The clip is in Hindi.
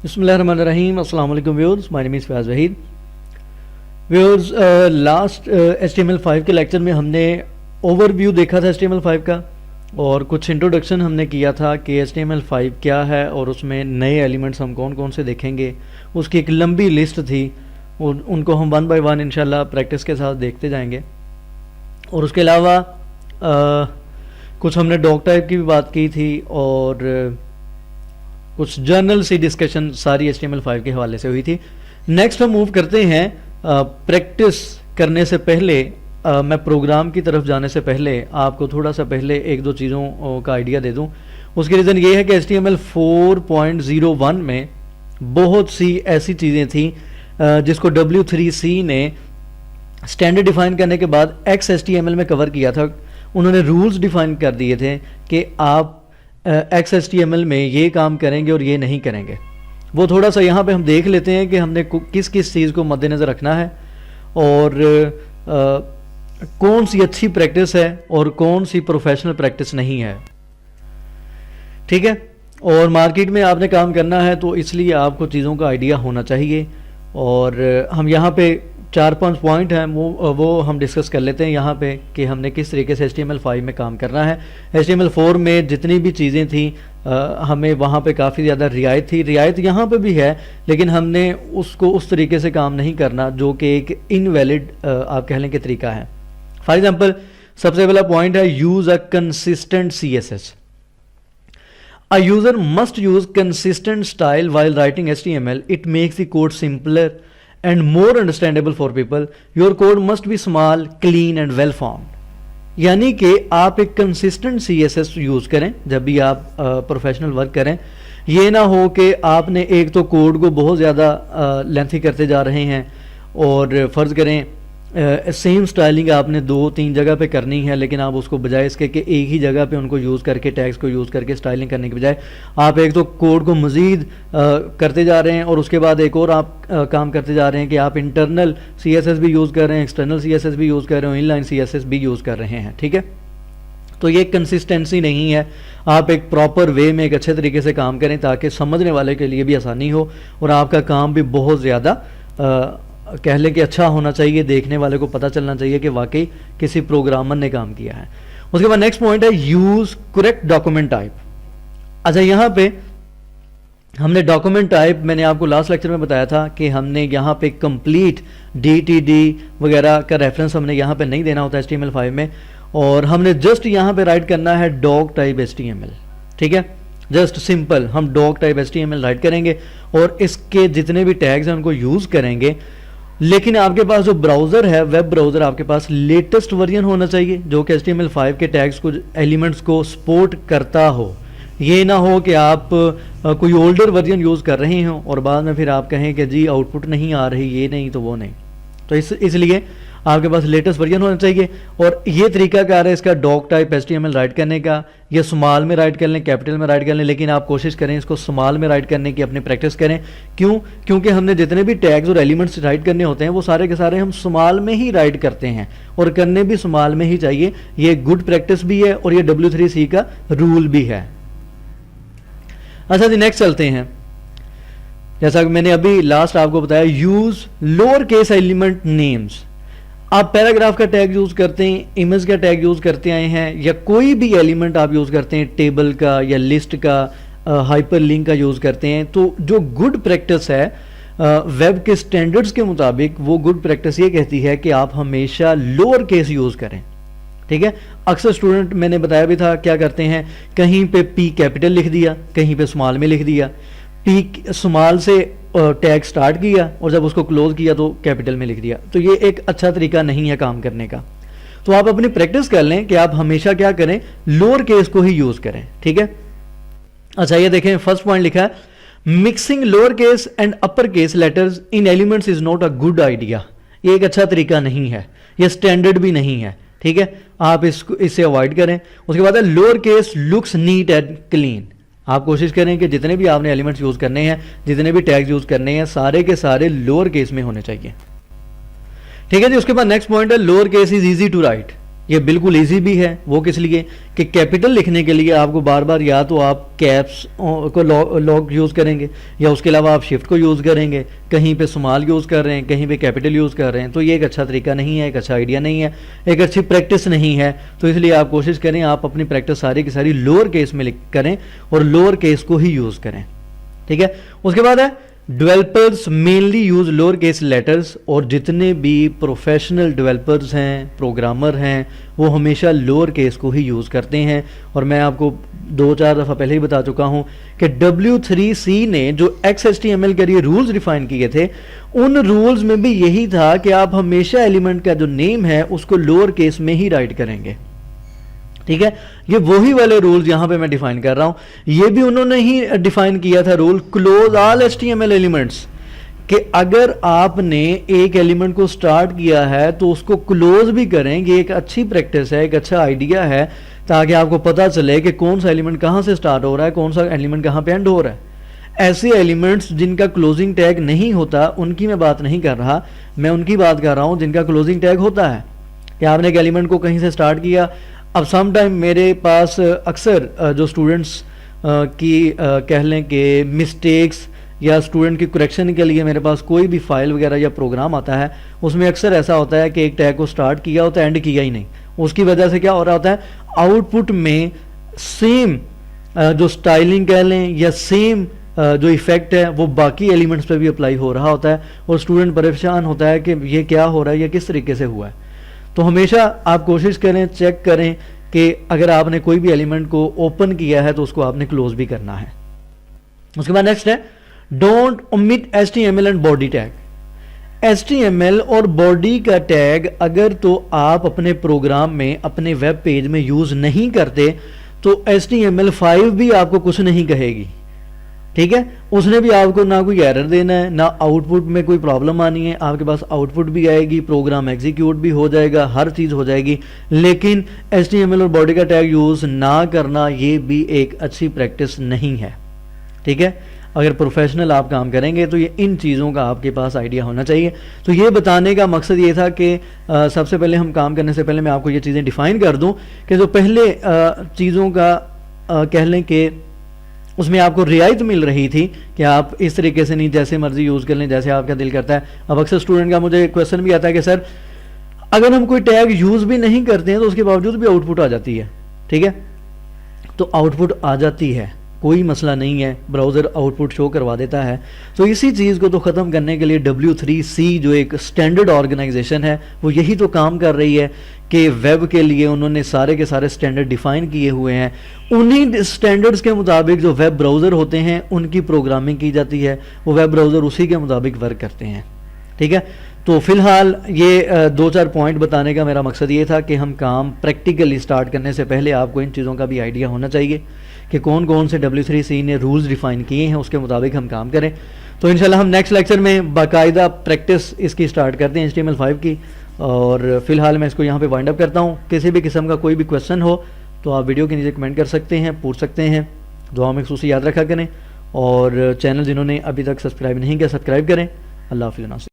बिस्मिल्लाहिर्रहमानिर्रहीम। अस्सलाम वालेकुम viewers, my name is Fayaz Waheed. Viewers, last HTML5 के लेक्चर में हमने ओवरव्यू देखा था HTML5 का, और कुछ इंट्रोडक्शन हमने किया था कि HTML5 क्या है और उसमें नए एलिमेंट्स हम कौन कौन से देखेंगे। उसकी एक लंबी लिस्ट थी, उनको हम वन बाय वन इंशाल्लाह प्रैक्टिस के साथ देखते जाएंगे। और उसके अलावा कुछ हमने डॉक टाइप की भी बात की थी, और कुछ जर्नल सी डिस्कशन सारी HTML5 के हवाले से हुई थी। नेक्स्ट हम मूव करते हैं प्रैक्टिस करने से पहले, मैं प्रोग्राम की तरफ जाने से पहले आपको थोड़ा सा पहले एक दो चीज़ों का आइडिया दे दूं। उसकी रीज़न ये है कि HTML 4.01 में बहुत सी ऐसी चीज़ें थी जिसको W3C ने स्टैंडर्ड डिफाइन करने के बाद XHTML में कवर किया था। उन्होंने रूल्स डिफाइन कर दिए थे कि आप XHTML में ये काम करेंगे और ये नहीं करेंगे। वो थोड़ा सा यहाँ पे हम देख लेते हैं कि हमने किस किस चीज़ को मद्देनज़र रखना है, और कौन सी अच्छी प्रैक्टिस है और कौन सी प्रोफेशनल प्रैक्टिस नहीं है। ठीक है, और मार्केट में आपने काम करना है तो इसलिए आपको चीज़ों का आइडिया होना चाहिए। और हम यहाँ पे 4-5 पॉइंट हैं वो हम डिस्कस कर लेते हैं यहाँ पे कि हमने किस तरीके से HTML5 में काम करना है। HTML4 में जितनी भी चीज़ें थी हमें वहाँ पे काफ़ी ज़्यादा रियायत थी, रियायत यहाँ पे भी है, लेकिन हमने उसको उस तरीके से काम नहीं करना जो कि एक इनवैलिड आप कह लें कि तरीका है। फॉर एग्जांपल, सबसे पहला पॉइंट है use a consistent CSS। A user must use consistent style while writing HTML. It makes the code simpler and more understandable for people. Your code must be small, clean and well formed. यानी कि आप एक कंसिस्टेंट CSS यूज़ करें जब भी आप प्रोफेशनल वर्क करें। ये ना हो कि आपने एक तो कोड को बहुत ज़्यादा लेंथी करते जा रहे हैं, और फ़र्ज़ करें सेम स्टाइलिंग आपने 2-3 जगह पे करनी है, लेकिन आप उसको बजाय इसके कि एक ही जगह पे उनको यूज़ करके टैग्स को यूज़ करके स्टाइलिंग करने के बजाय आप एक तो कोड को मज़ीद करते जा रहे हैं, और उसके बाद एक और आप काम करते जा रहे हैं कि आप इंटरनल CSS भी यूज़ कर रहे हैं, एक्सटर्नल CSS भी यूज़ कर रहे हैं, इनलाइन CSS भी यूज़ कर रहे हैं। ठीक है, तो ये कंसिस्टेंसी नहीं है। आप एक प्रॉपर वे में एक अच्छे तरीके से काम करें ताकि समझने वाले के लिए भी आसानी हो, और आपका काम भी बहुत ज़्यादा कह लें कि अच्छा होना चाहिए, देखने वाले को पता चलना चाहिए कि वाकई किसी प्रोग्रामर ने काम किया है। उसके बाद नेक्स्ट पॉइंट है यूज़ करेक्ट डॉक्यूमेंट टाइप। अच्छा, यहाँ पे हमने डॉक्यूमेंट टाइप, मैंने आपको लास्ट लेक्चर में बताया था कि हमने यहाँ पे कंप्लीट DTD वगैरह का रेफरेंस हमने यहाँ पे नहीं देना होता HTML5 में, और हमने जस्ट यहाँ पे राइट करना है डॉक टाइप HTML। ठीक है, जस्ट सिंपल हम डॉक टाइप HTML राइट करेंगे और इसके जितने भी टैग्स हैं उनको यूज़ करेंगे। लेकिन आपके पास जो ब्राउज़र है, वेब ब्राउज़र, आपके पास लेटेस्ट वर्जन होना चाहिए जो कि HTML5 के टैग्स को, एलिमेंट्स को सपोर्ट करता हो। ये ना हो कि आप कोई ओल्डर वर्जन यूज़ कर रहे हो और बाद में फिर आप कहें कि जी आउटपुट नहीं आ रही, ये नहीं तो वो नहीं। तो इसलिए आपके पास लेटेस्ट वर्जन होना चाहिए। और ये तरीका कार है इसका डॉक टाइप HTML राइट करने का। ये स्मॉल में राइट कर लें, कैपिटल में राइट कर लें, लेकिन आप कोशिश करें इसको स्मॉल में राइट करने की अपनी प्रैक्टिस करें। क्यों? क्योंकि हमने जितने भी टैग्स और एलिमेंट्स राइट करने होते हैं वो सारे के सारे हम स्मॉल में ही राइट करते हैं, और करने भी स्मॉल में ही चाहिए। ये गुड प्रैक्टिस भी है और ये W3C का रूल भी है। अच्छा जी, नेक्स्ट चलते हैं। जैसा कि मैंने अभी लास्ट आपको बताया, use lower case element names. आप पैराग्राफ का टैग यूज करते हैं, इमेज का टैग यूज करते आए हैं, या कोई भी एलिमेंट आप यूज करते हैं, टेबल का या लिस्ट का, हाइपर लिंक का यूज करते हैं, तो जो गुड प्रैक्टिस है वेब के स्टैंडर्ड्स के मुताबिक, वो गुड प्रैक्टिस ये कहती है कि आप हमेशा लोअर केस यूज करें। ठीक है, अक्सर स्टूडेंट, मैंने बताया भी था, क्या करते हैं, कहीं पे P कैपिटल लिख दिया, कहीं पे स्मॉल में लिख दिया, P स्मॉल से टैग स्टार्ट किया और जब उसको क्लोज किया तो कैपिटल में लिख दिया। तो ये एक अच्छा तरीका नहीं है काम करने का। तो आप अपनी प्रैक्टिस कर लें कि आप हमेशा क्या करें, लोअर केस को ही यूज करें। ठीक है, अच्छा ये देखें, फर्स्ट पॉइंट लिखा है, mixing lower case and upper case letters in elements is not a good idea. ये एक अच्छा तरीका नहीं है, ये स्टैंडर्ड भी नहीं है। ठीक है, आप इससे अवॉइड करें। उसके बाद है lower case looks neat and clean. आप कोशिश करें कि जितने भी आपने एलिमेंट्स यूज करने हैं, जितने भी टैग्स यूज करने हैं, सारे के सारे लोअर केस में होने चाहिए। ठीक है जी, उसके बाद नेक्स्ट पॉइंट है lower case is easy to write. ये बिल्कुल इजी भी है। वो किस लिए कि कैपिटल लिखने के लिए आपको बार बार या तो आप कैप्स को लॉक यूज़ करेंगे या उसके अलावा आप शिफ्ट को यूज़ करेंगे, कहीं पे स्मॉल यूज़ कर रहे हैं, कहीं पे कैपिटल यूज़ कर रहे हैं, तो ये एक अच्छा तरीका नहीं है, एक अच्छा आइडिया नहीं है, एक अच्छी प्रैक्टिस नहीं है। तो इसलिए आप कोशिश करें आप अपनी प्रैक्टिस सारी की सारी लोअर केस में करें और लोअर केस को ही यूज़ करें। ठीक है, उसके बाद है developers mainly use lower case letters, और जितने भी प्रोफेशनल डेवलपर्स हैं, प्रोग्रामर हैं, वो हमेशा लोअर केस को ही यूज़ करते हैं। और मैं आपको 2-4 दफ़ा पहले ही बता चुका हूं कि W3C ने जो XHTML के लिए रूल्स डिफाइन किए थे, उन रूल्स में भी यही था कि आप हमेशा एलिमेंट का जो नेम है उसको लोअर केस में ही राइट करेंगे। ठीक है, ये वही वाले रूल्स यहां पे मैं डिफाइन कर रहा हूं। ये भी उन्होंने ही डिफाइन किया था rule close all HTML elements, कि अगर आपने एक एलिमेंट को स्टार्ट किया है तो उसको क्लोज भी करें। ये एक अच्छी प्रैक्टिस है, एक अच्छा आइडिया है, ताकि आपको पता चले कि कौन सा एलिमेंट कहां से स्टार्ट हो रहा है, कौन सा एलिमेंट कहां पे एंड हो रहा है। ऐसे एलिमेंट्स जिनका क्लोजिंग टैग नहीं होता उनकी मैं बात नहीं कर रहा, मैं उनकी बात कर रहा हूं जिनका क्लोजिंग टैग होता है। कि आपने एक एलिमेंट को कहीं से स्टार्ट किया। अब सम टाइम मेरे पास अक्सर जो स्टूडेंट्स की कह लें कि मिस्टेक्स या स्टूडेंट की करेक्शन के लिए मेरे पास कोई भी फाइल वगैरह या प्रोग्राम आता है, उसमें अक्सर ऐसा होता है कि एक टैग को स्टार्ट किया होता है, एंड किया ही नहीं। उसकी वजह से क्या हो रहा होता है, आउटपुट में सेम जो स्टाइलिंग कह लें या सेम जो इफेक्ट है वो बाकी एलिमेंट्स पे भी अप्लाई हो रहा होता है, और स्टूडेंट परेशान होता है कि ये क्या हो रहा है, ये किस तरीके से हुआ है। तो हमेशा आप कोशिश करें, चेक करें कि अगर आपने कोई भी एलिमेंट को ओपन किया है तो उसको आपने क्लोज भी करना है। उसके बाद नेक्स्ट है don't omit HTML and body tag. HTML और बॉडी का टैग अगर तो आप अपने प्रोग्राम में, अपने वेब पेज में यूज नहीं करते तो HTML5 भी आपको कुछ नहीं कहेगी। ठीक है, उसने भी आपको ना कोई एरर देना है, ना आउटपुट में कोई प्रॉब्लम आनी है, आपके पास आउटपुट भी आएगी, प्रोग्राम एग्जीक्यूट भी हो जाएगा, हर चीज़ हो जाएगी। लेकिन HTML और बॉडी का टैग यूज़ ना करना ये भी एक अच्छी प्रैक्टिस नहीं है। ठीक है, अगर प्रोफेशनल आप काम करेंगे तो ये इन चीज़ों का आपके पास आइडिया होना चाहिए। तो ये बताने का मकसद ये था कि सबसे पहले हम काम करने से पहले मैं आपको ये चीज़ें डिफ़ाइन कर दूं कि जो पहले चीज़ों का कह लें कि उसमें आपको रियायत मिल रही थी कि आप इस तरीके से नहीं, जैसे मर्जी यूज़ कर लें, जैसे आपका दिल करता है। अब अक्सर स्टूडेंट का मुझे क्वेश्चन भी आता है कि सर अगर हम कोई टैग यूज़ भी नहीं करते हैं तो उसके बावजूद भी आउटपुट आ जाती है। ठीक है, तो आउटपुट आ जाती है, कोई मसला नहीं है, ब्राउज़र आउटपुट शो करवा देता है। तो इसी चीज़ को तो ख़त्म करने के लिए W3C जो एक स्टैंडर्ड ऑर्गेनाइजेशन है वो यही तो काम कर रही है कि वेब के लिए उन्होंने सारे के सारे स्टैंडर्ड डिफाइन किए हुए हैं। उन्हीं स्टैंडर्ड्स के मुताबिक जो वेब ब्राउज़र होते हैं उनकी प्रोग्रामिंग की जाती है, वो वेब ब्राउज़र उसी के मुताबिक वर्क करते हैं। ठीक है, तो फिलहाल ये 2-4 पॉइंट बताने का मेरा मकसद ये था कि हम काम प्रैक्टिकली स्टार्ट करने से पहले आपको इन चीज़ों का भी आइडिया होना चाहिए कि कौन कौन से W3C ने रूल्स डिफाइन किए हैं, उसके मुताबिक हम काम करें। तो इंशाल्लाह हम नेक्स्ट लेक्चर में बाकायदा प्रैक्टिस इसकी स्टार्ट करते हैं HTML5 की। और फिलहाल मैं इसको यहाँ पे वाइंड अप करता हूँ। किसी भी किस्म का कोई भी क्वेश्चन हो तो आप वीडियो के नीचे कमेंट कर सकते हैं, पूछ सकते हैं। दुआ में खुसूसी याद रखा करें, और चैनल जिन्होंने अभी तक सब्सक्राइब नहीं किया सब्सक्राइब करें। अल्लाह हाफ़िज़।